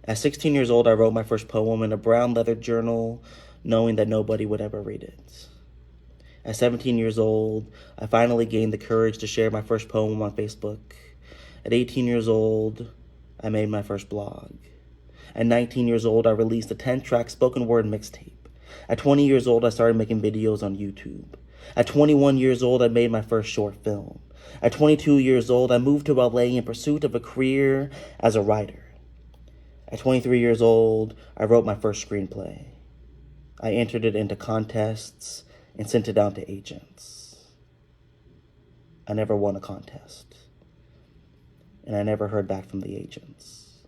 At 16 years old, I wrote my first poem in a brown leather journal, knowing that nobody would ever read it. At 17 years old, I finally gained the courage to share my first poem on Facebook. At 18 years old, I made my first blog. At 19 years old, I released a 10-track spoken word mixtape. At 20 years old, I started making videos on YouTube. At 21 years old, I made my first short film. At 22 years old, I moved to LA in pursuit of a career as a writer. At 23 years old, I wrote my first screenplay. I entered it into contests and sent it down to agents. I never won a contest, and I never heard back from the agents.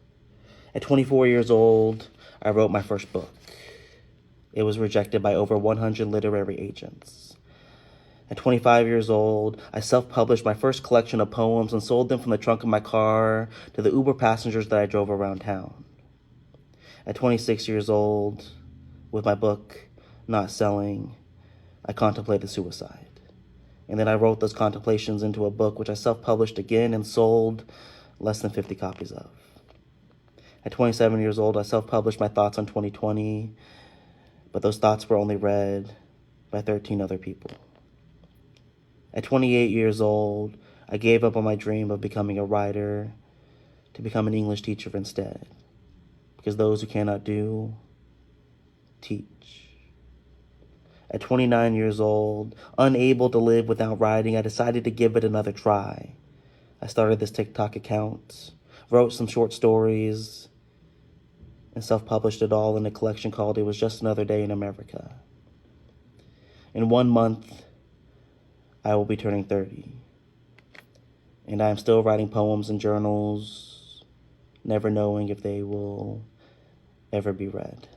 At 24 years old, I wrote my first book. It was rejected by over 100 literary agents. At 25 years old, I self-published my first collection of poems and sold them from the trunk of my car to the Uber passengers that I drove around town. At 26 years old, with my book not selling, I contemplated suicide. And then I wrote those contemplations into a book which I self-published again and sold less than 50 copies of. At 27 years old, I self-published my thoughts on 2020, but those thoughts were only read by 13 other people. At 28 years old, I gave up on my dream of becoming a writer to become an English teacher instead, because those who cannot do, teach. At 29 years old, unable to live without writing, I decided to give it another try. I started this TikTok account, wrote some short stories, and self-published it all in a collection called It Was Just Another Day in America. In 1 month, I will be turning 30. And I am still writing poems and journals, never knowing if they will ever be read.